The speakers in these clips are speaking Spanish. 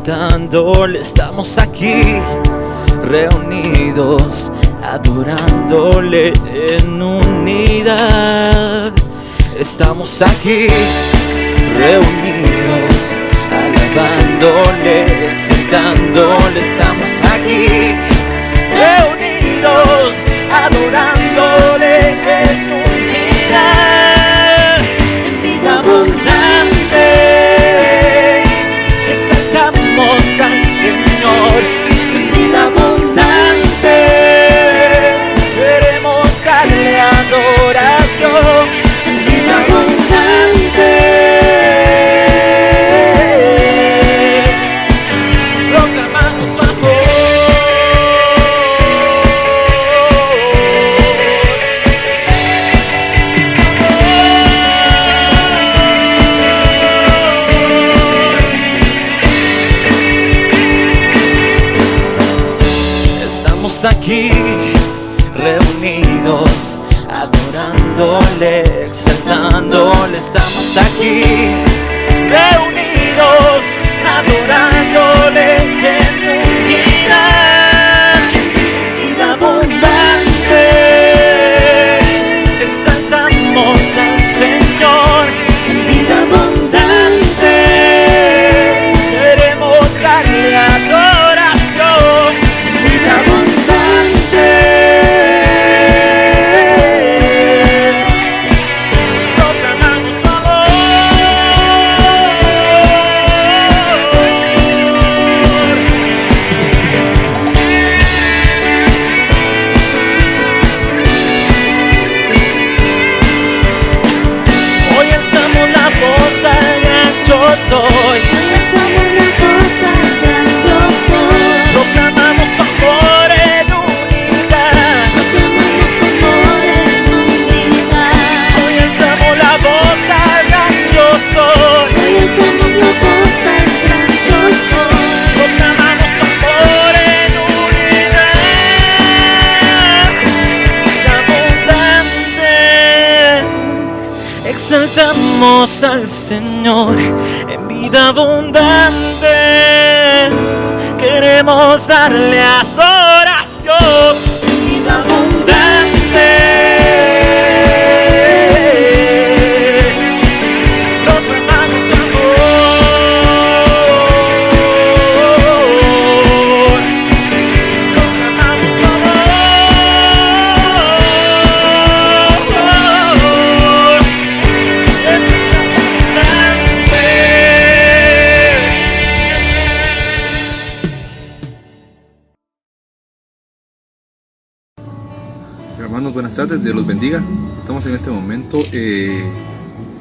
exaltándole. Estamos aquí reunidos, adorándole en unidad. Estamos aquí reunidos, alabándole, exaltándole. Estamos aquí reunidos, adorándole en unidad. En vida abundante exaltamos al Señor. En vida abundante queremos darle adoración. En vida abundante proclamamos su amor. Estamos aquí reunidos, adorándole, exaltándole. Estamos aquí reunidos, adorándole en unidad. Vida abundante exaltamos al Señor. En vida abundante queremos darle adoración. En vida abundante proclamamos su amor. Hoy alzamos la voz al gran yo soy. Proclamamos su amor en unidad. Hoy alzamos la voz al gran yo soy. Proclamamos su amor en unidad. Vida abundante exaltamos al Señor. En vida abundante queremos darle adoración. En vida abundante proclamamos su amor. Proclamamos su amor. En vida abundante. Hermanos, buenas tardes, Dios los bendiga. Estamos en este momento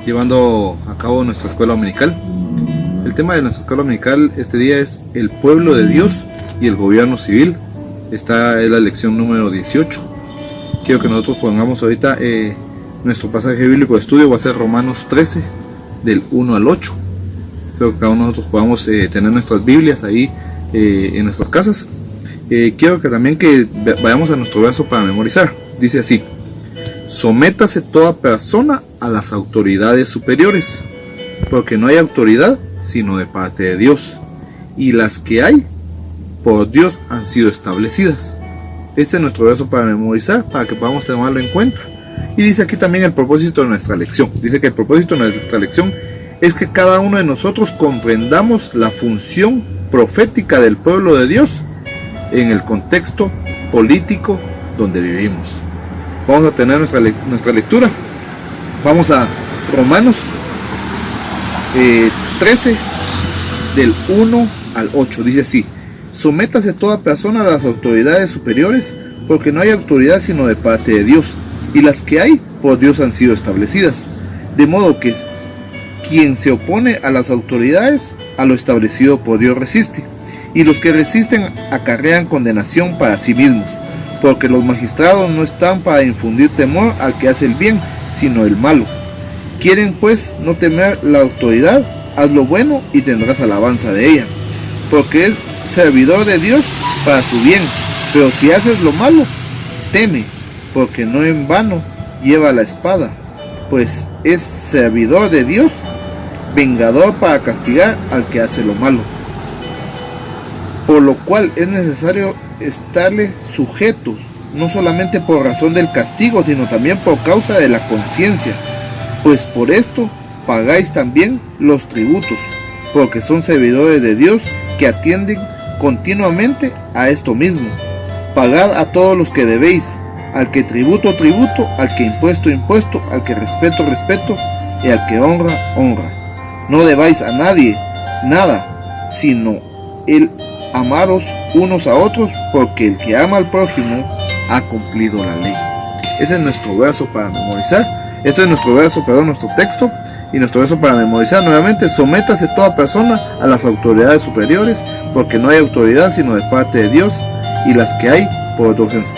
llevando a cabo nuestra escuela dominical. El tema de nuestra escuela dominical este día es el pueblo de Dios y el gobierno civil. Esta es la lección número 18. Quiero que nosotros pongamos ahorita nuestro pasaje bíblico de estudio. Va a ser Romanos 13, del 1 al 8. Espero que cada uno de nosotros podamos tener nuestras Biblias ahí en nuestras casas. Quiero que también vayamos a nuestro verso para memorizar. Dice así: sométase toda persona a las autoridades superiores, porque no hay autoridad sino de parte de Dios, y las que hay por Dios han sido establecidas. Este es nuestro verso para memorizar, para que podamos tomarlo en cuenta. Y dice aquí también el propósito de nuestra lección. Dice que el propósito de nuestra lección es que cada uno de nosotros comprendamos la función profética del pueblo de Dios en el contexto político donde vivimos. Vamos a tener nuestra lectura. Vamos a Romanos 13, del 1 al 8. Dice así: sométase toda persona a las autoridades superiores, porque no hay autoridad sino de parte de Dios, y las que hay por Dios han sido establecidas. De modo que quien se opone a las autoridades, a lo establecido por Dios resiste, y los que resisten acarrean condenación para sí mismos, porque los magistrados no están para infundir temor al que hace el bien, sino el malo. Quieren pues no temer la autoridad, haz lo bueno y tendrás alabanza de ella, porque es servidor de Dios para su bien. Pero si haces lo malo, teme, porque no en vano lleva la espada, pues es servidor de Dios, vengador para castigar al que hace lo malo. por lo cual es necesario estarle sujetos, no solamente por razón del castigo, sino también por causa de la conciencia, pues por esto pagáis también los tributos, porque son servidores de Dios que atienden continuamente a esto mismo. Pagad a todos los que debéis, al que tributo, tributo, al que impuesto, impuesto, al que respeto, respeto, y al que honra, honra. No debáis a nadie nada, sino el amaros unos a otros, porque el que ama al prójimo ha cumplido la ley. Ese es nuestro verso para memorizar. Este es nuestro verso, nuestro texto, y nuestro verso para memorizar nuevamente: sométase toda persona a las autoridades superiores, porque no hay autoridad sino de parte de Dios, y las que hay por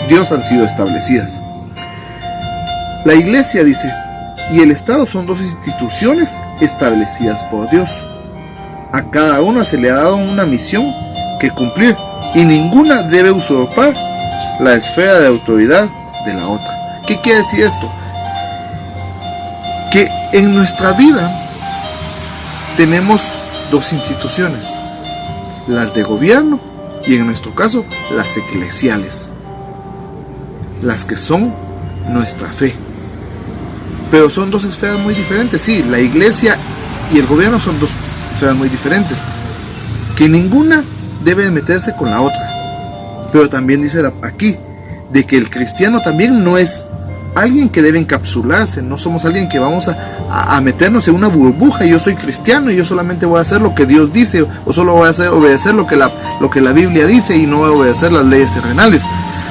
Dios han sido establecidas. La iglesia, dice, y el Estado son dos instituciones establecidas por Dios. A cada una se le ha dado una misión que cumplir, y ninguna debe usurpar la esfera de autoridad de la otra. ¿Qué quiere decir esto? Que en nuestra vida tenemos dos instituciones, las de gobierno y en nuestro caso las eclesiales, las que son nuestra fe. Pero son dos esferas muy diferentes. Sí, la iglesia y el gobierno son dos esferas muy diferentes, que ninguna debe meterse con la otra. Pero también dice aquí de que el cristiano también no es alguien que debe encapsularse, no somos alguien que vamos a meternos en una burbuja. Yo soy cristiano y yo solamente voy a hacer lo que Dios dice, o solo voy a obedecer lo que la Biblia dice, y no voy a obedecer las leyes terrenales.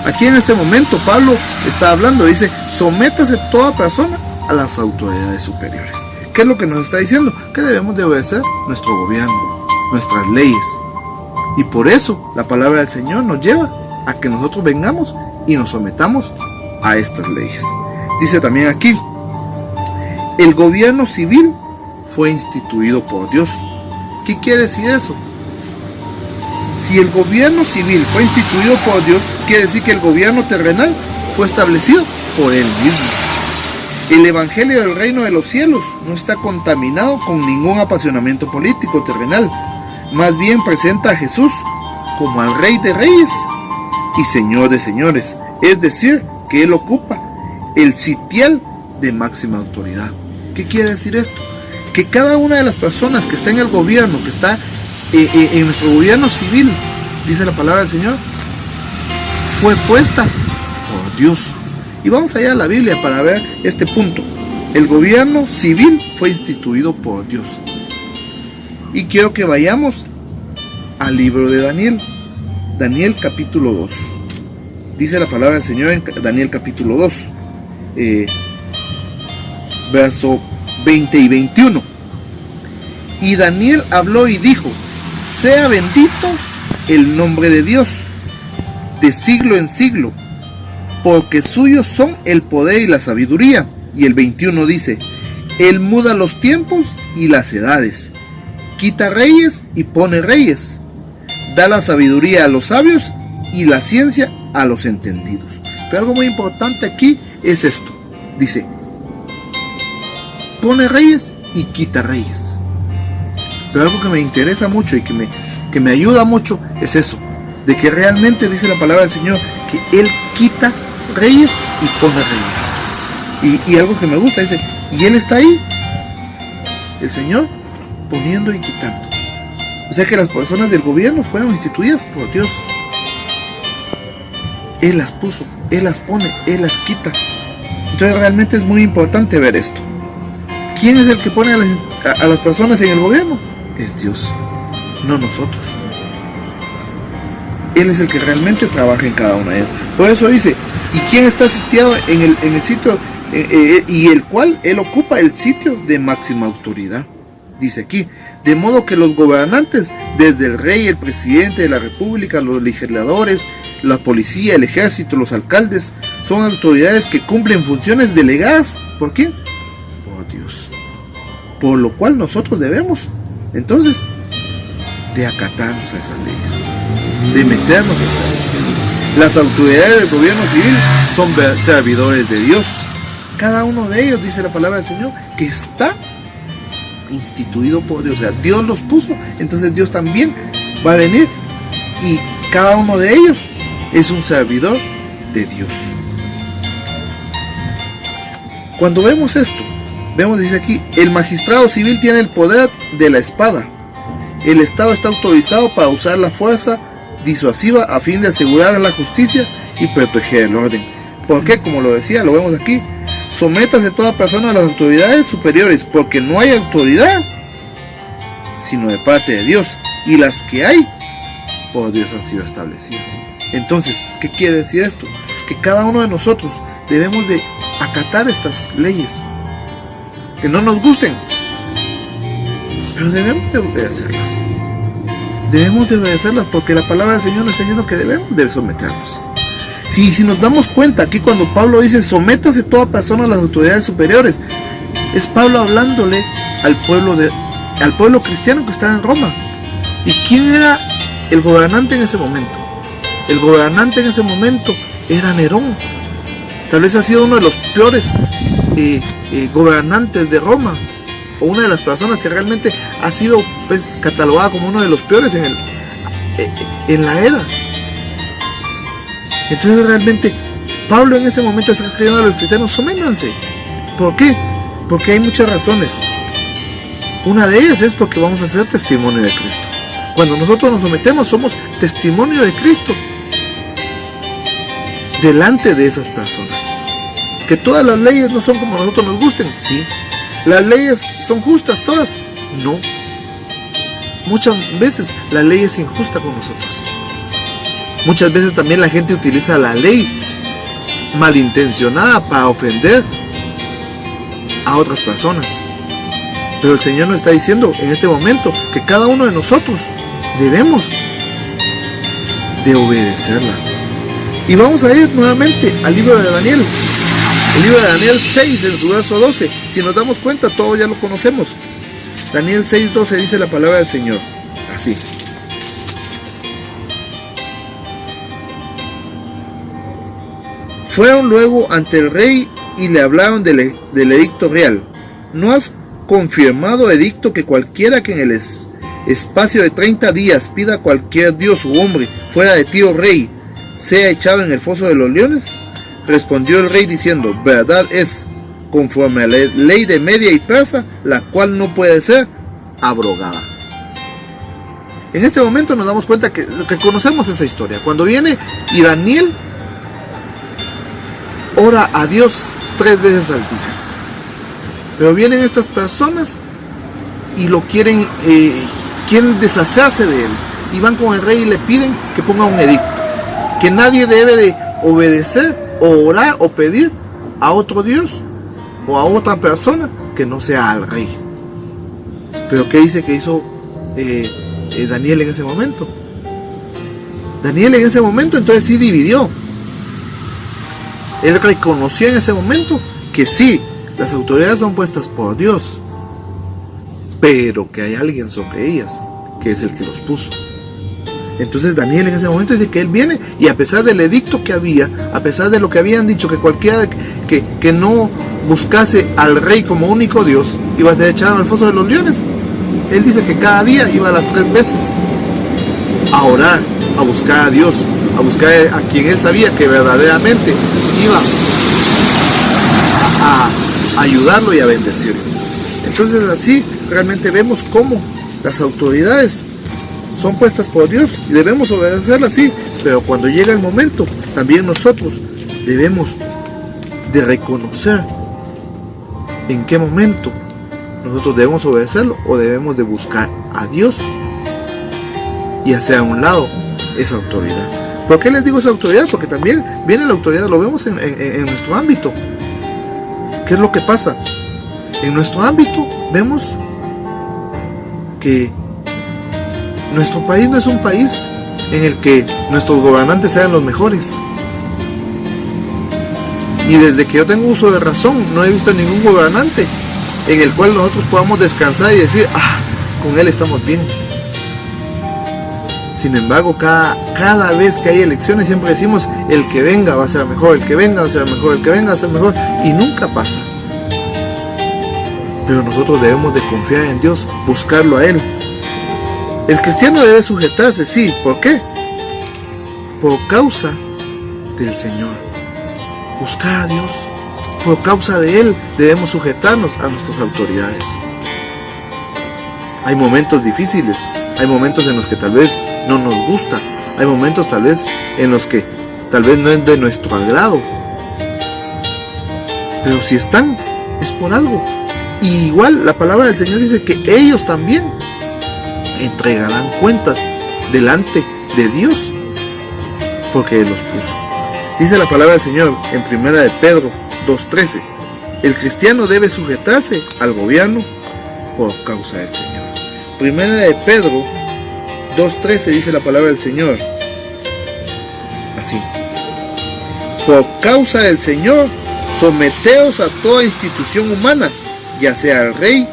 Aquí en este momento Pablo está hablando, dice: sométase toda persona a las autoridades superiores. ¿Qué es lo que nos está diciendo? Que debemos de obedecer nuestro gobierno, nuestras leyes. Y por eso la palabra del Señor nos lleva a que nosotros vengamos y nos sometamos a estas leyes. Dice también aquí: el gobierno civil fue instituido por Dios. ¿Qué quiere decir eso? Si el gobierno civil fue instituido por Dios, quiere decir que el gobierno terrenal fue establecido por Él mismo. El evangelio del reino de los cielos no está contaminado con ningún apasionamiento político terrenal. Más bien presenta a Jesús como al Rey de Reyes y Señor de Señores. Es decir, que Él ocupa el sitial de máxima autoridad. ¿Qué quiere decir esto? Que cada una de las personas que está en el gobierno, que está en nuestro gobierno civil, dice la palabra del Señor, fue puesta por Dios. Y vamos allá a la Biblia para ver este punto. El gobierno civil fue instituido por Dios. Y quiero que vayamos al libro de Daniel. Daniel capítulo 2. Dice la palabra del Señor en Daniel capítulo 2, verso 20 y 21. Y Daniel habló y dijo: sea bendito el nombre de Dios de siglo en siglo, porque suyos son el poder y la sabiduría. Y el 21 dice: Él muda los tiempos y las edades, quita reyes y pone reyes, da la sabiduría a los sabios y la ciencia a los entendidos. Pero algo muy importante aquí es esto. Dice: pone reyes y quita reyes. Pero algo que me interesa mucho y que me ayuda mucho es eso, de que realmente dice la palabra del Señor que Él quita reyes y pone reyes. Y algo que me gusta, dice, y Él está ahí, el Señor, poniendo y quitando. O sea que las personas del gobierno fueron instituidas por Dios. Él las puso, Él las pone, Él las quita. Entonces realmente es muy importante ver esto. ¿Quién es el que pone a las personas en el gobierno? Es Dios, no nosotros. Él es el que realmente trabaja en cada una de ellas. Por eso dice: ¿y quién está sitiado en el sitio? Y el cual Él ocupa el sitio de máxima autoridad. Dice aquí: de modo que los gobernantes, desde el rey, el presidente de la república, los legisladores, la policía, el ejército, los alcaldes, son autoridades que cumplen funciones delegadas. ¿Por quién? Por Dios. Por lo cual nosotros debemos, entonces, de acatarnos a esas leyes, de meternos a esas leyes. Las autoridades del gobierno civil son servidores de Dios. Cada uno de ellos, dice la palabra del Señor, que está instituido por Dios. O sea, Dios los puso, entonces Dios también va a venir y cada uno de ellos es un servidor de Dios. Cuando vemos esto, dice aquí, el magistrado civil tiene el poder de la espada. El Estado está autorizado para usar la fuerza disuasiva a fin de asegurar la justicia y proteger el orden. ¿Por qué? Como lo decía, lo vemos aquí. Sométase toda persona a las autoridades superiores, porque no hay autoridad sino de parte de Dios, y las que hay por Dios han sido establecidas. Entonces, ¿qué quiere decir esto? Que cada uno de nosotros debemos de acatar estas leyes, que no nos gusten, pero debemos de obedecerlas. Debemos de obedecerlas porque la palabra del Señor nos está diciendo que debemos de someternos. Si nos damos cuenta, aquí cuando Pablo dice sométase toda persona a las autoridades superiores, es Pablo hablándole al pueblo cristiano que estaba en Roma. ¿Y quién era el gobernante en ese momento? El gobernante en ese momento era Nerón. Tal vez ha sido uno de los peores gobernantes de Roma, o una de las personas que realmente ha sido pues catalogada como uno de los peores en la era. Entonces realmente Pablo en ese momento está escribiendo a los cristianos: sométanse. ¿Por qué? Porque hay muchas razones. Una de ellas es porque vamos a ser testimonio de Cristo. Cuando nosotros nos sometemos, somos testimonio de Cristo delante de esas personas. Que todas las leyes no son como a nosotros nos gusten, sí. Las leyes son justas todas, no. Muchas veces la ley es injusta con nosotros. Muchas veces también la gente utiliza la ley malintencionada para ofender a otras personas. Pero el Señor nos está diciendo en este momento que cada uno de nosotros debemos de obedecerlas. Y vamos a ir nuevamente al libro de Daniel. El libro de Daniel 6, en su verso 12. Si nos damos cuenta, todos ya lo conocemos. Daniel 6:12 dice la palabra del Señor así: fueron luego ante el rey y le hablaron del edicto real. ¿No has confirmado edicto que cualquiera que en el espacio de 30 días pida a cualquier dios u hombre fuera de ti, oh rey, sea echado en el foso de los leones? Respondió el rey diciendo: verdad es, conforme a la ley de Media y Persa, la cual no puede ser abrogada. En este momento nos damos cuenta que conocemos esa historia. Cuando viene y Daniel ora a Dios 3 veces al día, pero vienen estas personas y lo quieren deshacerse de él, y van con el rey y le piden que ponga un edicto, que nadie debe de obedecer o orar o pedir a otro Dios o a otra persona que no sea al rey. Pero ¿qué dice que hizo Daniel en ese momento? Daniel en ese momento entonces sí dividió. Él reconoció en ese momento que sí, las autoridades son puestas por Dios, pero que hay alguien sobre ellas, que es el que los puso. Entonces Daniel en ese momento dice que él viene, y a pesar del edicto que había, a pesar de lo que habían dicho, que cualquiera que no buscase al rey como único Dios iba a ser echado al foso de los leones, él dice que cada día iba a las 3 veces a orar, a buscar a Dios, a buscar a quien él sabía que verdaderamente iba a ayudarlo y a bendecirlo. Entonces así realmente vemos cómo las autoridades son puestas por Dios y debemos obedecerlas, sí, pero cuando llega el momento, también nosotros debemos de reconocer en qué momento nosotros debemos obedecerlo o debemos de buscar a Dios y hacer a un lado esa autoridad. ¿Por qué les digo esa autoridad? Porque también viene la autoridad, lo vemos en nuestro ámbito. ¿Qué es lo que pasa? En nuestro ámbito vemos que nuestro país no es un país en el que nuestros gobernantes sean los mejores. Y desde que yo tengo uso de razón, no he visto ningún gobernante en el cual nosotros podamos descansar y decir: con él estamos bien. Sin embargo, cada vez que hay elecciones siempre decimos: el que venga va a ser mejor, el que venga va a ser mejor, el que venga va a ser mejor, y nunca pasa. Pero nosotros debemos de confiar en Dios, buscarlo a Él. El cristiano debe sujetarse, sí. ¿Por qué? por causa del Señor. Buscar a Dios. Por causa de Él debemos sujetarnos a nuestras autoridades. Hay momentos difíciles, hay momentos en los que tal vez no nos gusta, hay momentos tal vez en los que tal vez no es de nuestro agrado. Pero si están, es por algo. Y igual la palabra del Señor dice que ellos también entregarán cuentas delante de Dios porque Él los puso. Dice la palabra del Señor en 1 de Pedro 2:13: el cristiano debe sujetarse al gobierno por causa del Señor. 1 de Pedro 2:13 dice la palabra del Señor así: por causa del Señor, someteos a toda institución humana, ya sea al rey,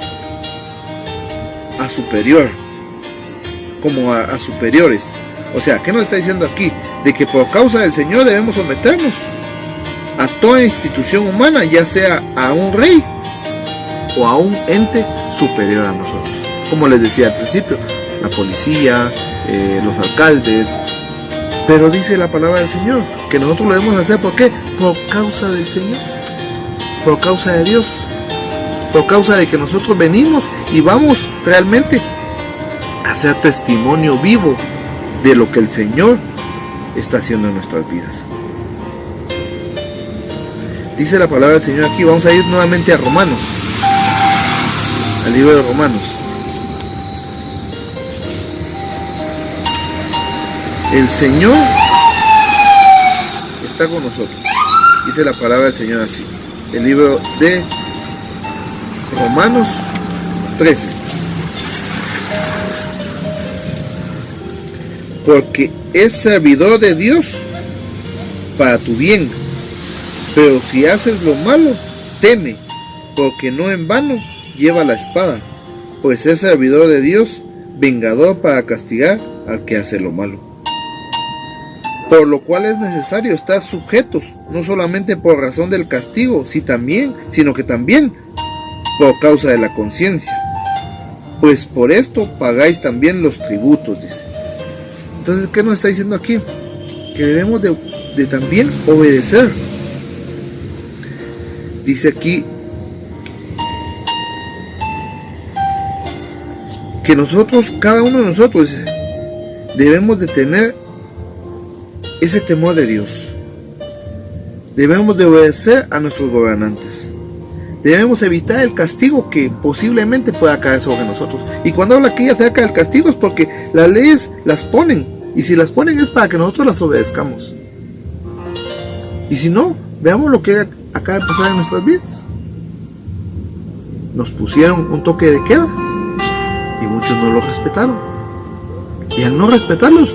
a superior, como a superiores. O sea, ¿qué nos está diciendo aquí? De que por causa del Señor debemos someternos a toda institución humana, ya sea a un rey o a un ente superior a nosotros. Como les decía al principio, la policía, los alcaldes. Pero dice la palabra del Señor que nosotros lo debemos hacer. ¿Por qué? Por causa del Señor, por causa de Dios, por causa de que nosotros venimos y vamos realmente a ser testimonio vivo de lo que el Señor está haciendo en nuestras vidas. Dice la palabra del Señor aquí. Vamos a ir nuevamente a Romanos, al libro de Romanos. El Señor está con nosotros. Dice la palabra del Señor así. El libro de Romanos 13. Porque es servidor de Dios para tu bien. Pero si haces lo malo, teme, porque no en vano lleva la espada, pues es servidor de Dios, vengador para castigar al que hace lo malo. Por lo cual es necesario estar sujetos, no solamente por razón del castigo, sino que también por causa de la conciencia. Pues por esto pagáis también los tributos, dice. Entonces, ¿qué nos está diciendo aquí? Que debemos de también obedecer. Dice aquí que nosotros, cada uno de nosotros, debemos de tener ese temor de Dios. Debemos de obedecer a nuestros gobernantes. Debemos evitar el castigo que posiblemente pueda caer sobre nosotros. Y cuando habla aquí acerca del castigo es porque las leyes las ponen. Y si las ponen es para que nosotros las obedezcamos. Y si no, veamos lo que acaba de pasar en nuestras vidas. Nos pusieron un toque de queda y muchos no lo respetaron. Y al no respetarlos,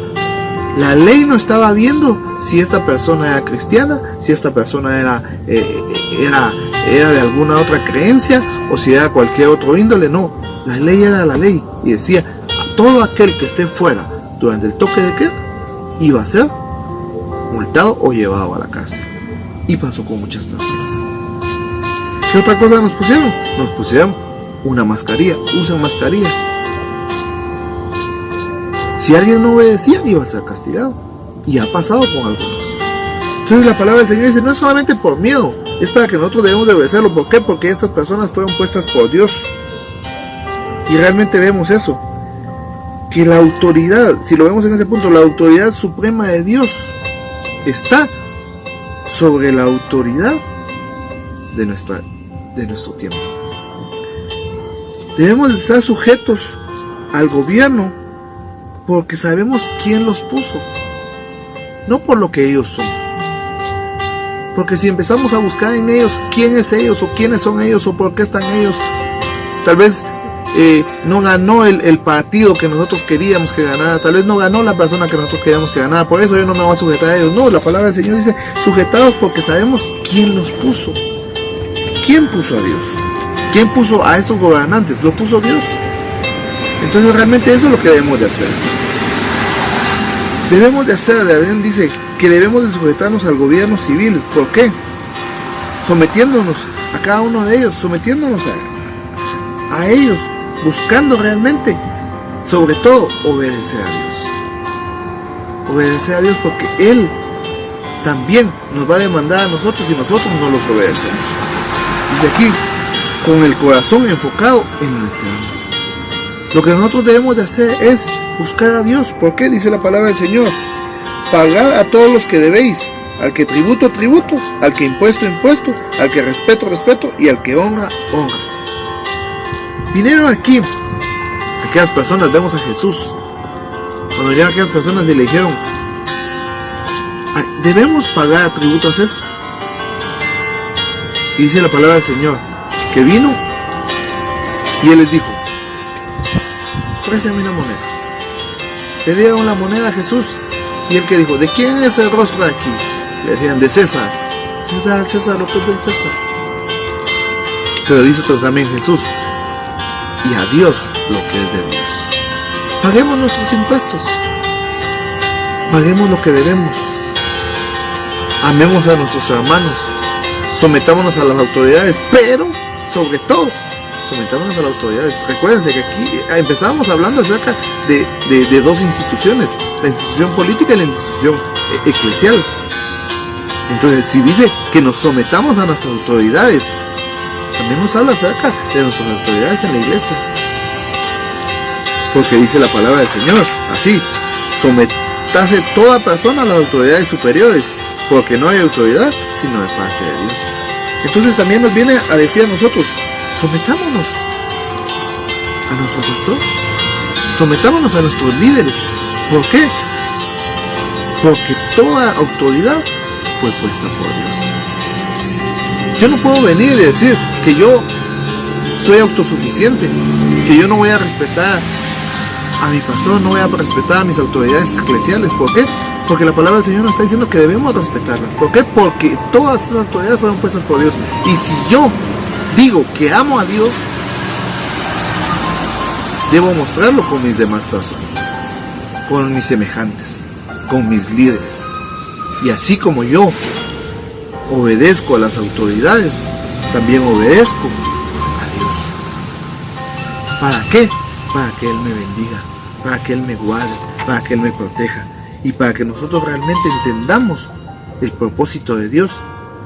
la ley no estaba viendo si esta persona era cristiana, si esta persona era de alguna otra creencia o si era cualquier otro índole. No, la ley era la ley y decía: a todo aquel que esté fuera durante el toque de queda iba a ser multado o llevado a la cárcel. Y pasó con muchas personas. ¿Qué otra cosa nos pusieron? Nos pusieron una mascarilla. Usen mascarilla. Si alguien no obedecía, iba a ser castigado. Y ha pasado con algunos. Entonces la palabra del Señor dice: no es solamente por miedo, es para que nosotros debemos de obedecerlo. ¿Por qué? Porque estas personas fueron puestas por Dios. Y realmente vemos eso. Que la autoridad, si lo vemos en ese punto, la autoridad suprema de Dios está sobre la autoridad de nuestro tiempo. Debemos de estar sujetos al gobierno porque sabemos quién los puso, no por lo que ellos son. Porque si empezamos a buscar en ellos quién es ellos o quiénes son ellos o por qué están ellos, tal vez no ganó el partido que nosotros queríamos que ganara, tal vez no ganó la persona que nosotros queríamos que ganara, por eso yo no me voy a sujetar a ellos. No, la palabra del Señor dice: sujetados porque sabemos quién los puso. ¿Quién puso a Dios? ¿Quién puso a esos gobernantes? Lo puso Dios. Entonces realmente eso es lo que debemos de hacer. David dice que debemos de sujetarnos al gobierno civil. ¿Por qué? Sometiéndonos a cada uno de ellos, sometiéndonos a ellos, buscando realmente, sobre todo, obedecer a Dios. Obedecer a Dios porque Él también nos va a demandar a nosotros y nosotros no los obedecemos. Dice aquí, con el corazón enfocado en lo eterno. Lo que nosotros debemos de hacer es buscar a Dios. ¿Por qué? Dice la palabra del Señor. Pagad a todos los que debéis, al que tributo, tributo, al que impuesto, impuesto, al que respeto, respeto, y al que honra, honra. Vinieron aquí aquellas personas, vemos a Jesús. Cuando vinieron aquellas personas y le dijeron, debemos pagar tributo a César. Y dice la palabra del Señor, que vino y Él les dijo, préstame una moneda. Le dieron la moneda a Jesús. Y Él que dijo, ¿de quién es el rostro de aquí? Le decían, de César. Entonces da al César lo que es del César. Pero dice también Jesús, y a Dios lo que es de Dios. Paguemos nuestros impuestos. Paguemos lo que debemos. Amemos a nuestros hermanos. Sometámonos a las autoridades, pero sobre todo sometámonos a las autoridades. Recuérdense que aquí empezábamos hablando acerca de dos instituciones, la institución política y la institución eclesial. Entonces, si dice que nos sometamos a nuestras autoridades, también nos habla acerca de nuestras autoridades en la iglesia. Porque dice la palabra del Señor, así, sometase toda persona a las autoridades superiores, porque no hay autoridad sino de parte de Dios. Entonces también nos viene a decir a nosotros, sometámonos a nuestro pastor, sometámonos a nuestros líderes. ¿Por qué? Porque toda autoridad fue puesta por Dios. Yo no puedo venir y decir que yo soy autosuficiente, que yo no voy a respetar a mi pastor, no voy a respetar a mis autoridades eclesiales. ¿Por qué? Porque la palabra del Señor nos está diciendo que debemos respetarlas. ¿Por qué? Porque todas esas autoridades fueron puestas por Dios. Y si yo digo que amo a Dios, debo mostrarlo con mis demás personas, con mis semejantes, con mis líderes. Y así como yo obedezco a las autoridades, también obedezco a Dios. ¿Para qué? Para que Él me bendiga, para que Él me guarde, para que Él me proteja y para que nosotros realmente entendamos el propósito de Dios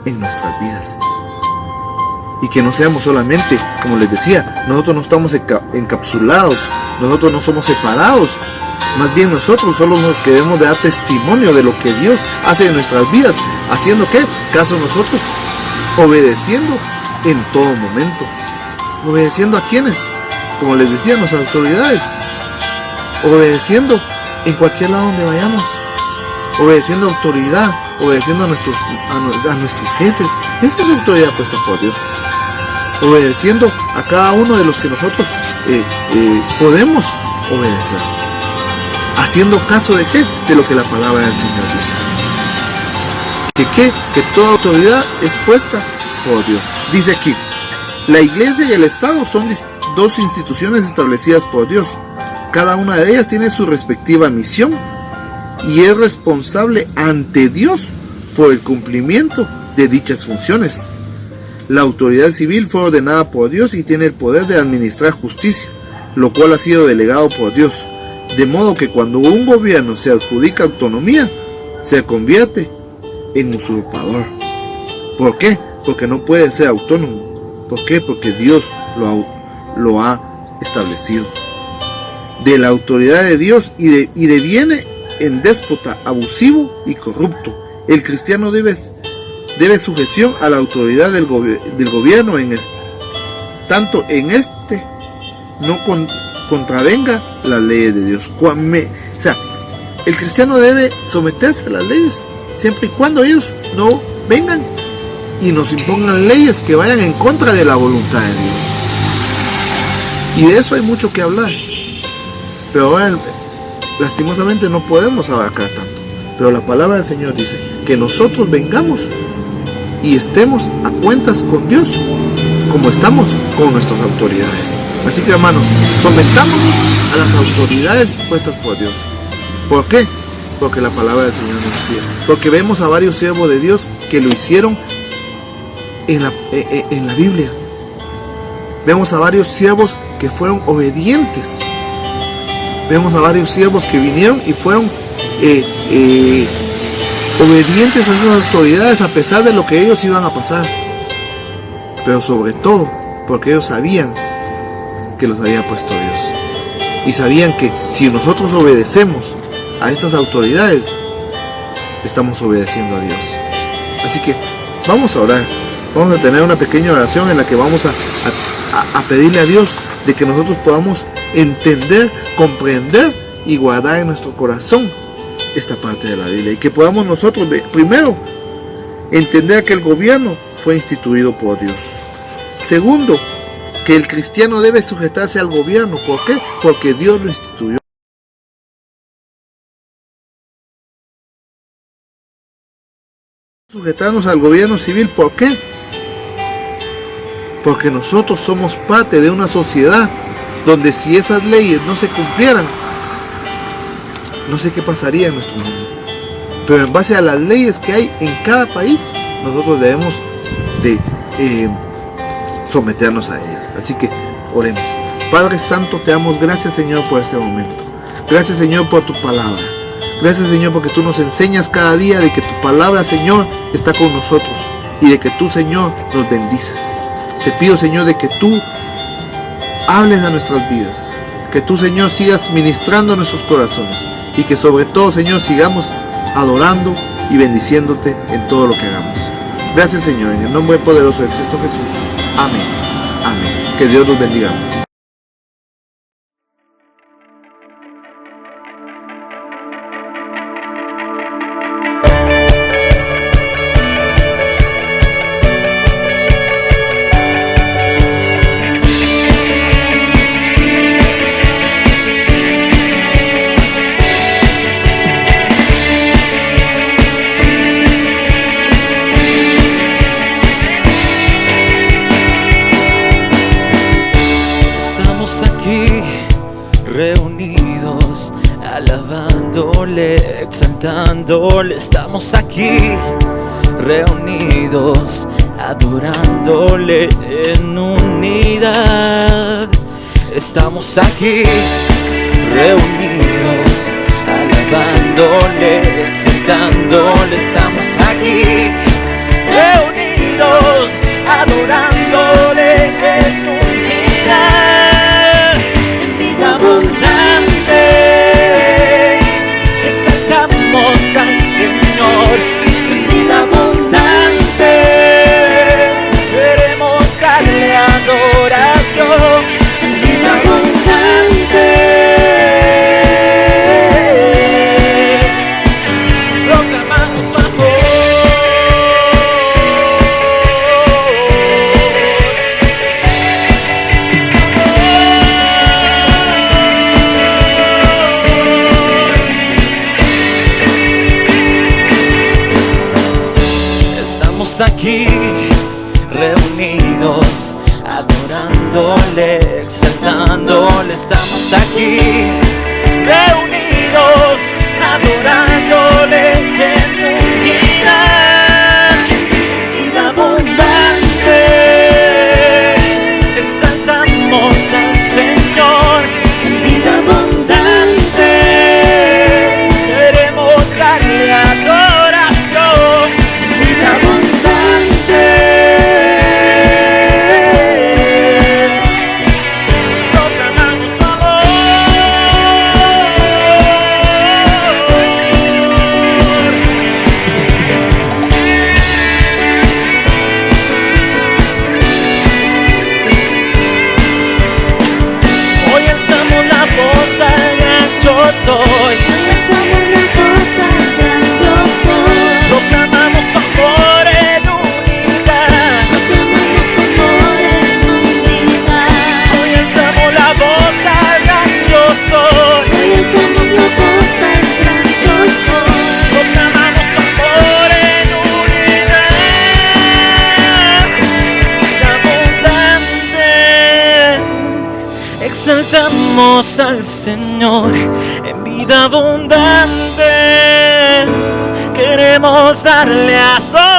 en nuestras vidas. Y que no seamos solamente, como les decía, nosotros no estamos encapsulados, nosotros no somos separados. Más bien nosotros solo nos debemos de dar testimonio de lo que Dios hace en nuestras vidas. ¿Haciendo qué? Caso nosotros, obedeciendo en todo momento. ¿Obedeciendo a quiénes? Como les decía, a nuestras autoridades. Obedeciendo en cualquier lado donde vayamos. Obedeciendo a autoridad, obedeciendo a nuestros jefes. Esa es autoridad puesta por Dios. Obedeciendo a cada uno de los que nosotros podemos obedecer. Haciendo caso de qué? De lo que la palabra del Señor dice. Que toda autoridad es puesta por Dios. Dice aquí, la iglesia y el Estado son dos instituciones establecidas por Dios. Cada una de ellas tiene su respectiva misión y es responsable ante Dios por el cumplimiento de dichas funciones. La autoridad civil fue ordenada por Dios y tiene el poder de administrar justicia, lo cual ha sido delegado por Dios. De modo que cuando un gobierno se adjudica autonomía, se convierte en usurpador. ¿Por qué? Porque no puede ser autónomo. ¿Por qué? Porque Dios lo ha establecido. De la autoridad de Dios y deviene en déspota, abusivo y corrupto. El cristiano debe sujeción a la autoridad del gobierno tanto en no contravenga las leyes de Dios. O sea, el cristiano debe someterse a las leyes siempre y cuando ellos no vengan y nos impongan leyes que vayan en contra de la voluntad de Dios. Y de eso hay mucho que hablar, pero ahora lastimosamente no podemos abarcar tanto. Pero la palabra del Señor dice que nosotros vengamos y estemos a cuentas con Dios como estamos con nuestras autoridades. Así que, hermanos, sometámonos a las autoridades puestas por Dios. ¿Por qué? Porque la palabra del Señor nos pide. Porque vemos a varios siervos de Dios que lo hicieron en la Biblia. Vemos a varios siervos que fueron obedientes. Vemos a varios siervos que vinieron y fueron obedientes a esas autoridades a pesar de lo que ellos iban a pasar, pero sobre todo porque ellos sabían que los había puesto Dios y sabían que si nosotros obedecemos a estas autoridades, estamos obedeciendo a Dios. Así que vamos a orar, vamos a tener una pequeña oración en la que vamos a pedirle a Dios de que nosotros podamos entender, comprender y guardar en nuestro corazón esta parte de la Biblia, y que podamos nosotros primero entender que el gobierno fue instituido por Dios. Segundo, que el cristiano debe sujetarse al gobierno. ¿Por qué? Porque Dios lo instituyó. Sujetarnos al gobierno civil. ¿Por qué? Porque nosotros somos parte de una sociedad donde si esas leyes no se cumplieran, no sé qué pasaría en nuestro mundo. Pero en base a las leyes que hay en cada país, nosotros debemos de someternos a ellas. Así que oremos. Padre Santo, te damos gracias, Señor, por este momento. Gracias, Señor, por tu palabra. Gracias, Señor, porque tú nos enseñas cada día de que tu palabra, Señor, está con nosotros y de que tú, Señor, nos bendices. Te pido, Señor, de que tú hables a nuestras vidas, que tú, Señor, sigas ministrando a nuestros corazones y que sobre todo, Señor, sigamos adorando y bendiciéndote en todo lo que hagamos. Gracias, Señor, en el nombre poderoso de Cristo Jesús. Amén. Amén. Que Dios los bendiga. Reunidos, alabándole, exaltándole, estamos aquí, reunidos, adorándole en unidad. Estamos aquí, reunidos, alabándole, exaltándole, estamos aquí, reunidos, adorándole en unidad. Al Señor en vida abundante, queremos darle adoración en vida abundante. Proclamamos su amor. Aquí reunidos, adorándole, exaltándole, estamos aquí reunidos, adorándole en unidad, vida abundante, exaltamos al Señor en vida abundante, queremos darle adoración en vida abundante. Yo soy, proclamamos su amor en unidad, hoy alzamos la voz al gran yo soy, proclamamos su amor en unidad, vida abundante, exaltamos al Señor en vida abundante, queremos darle adoración.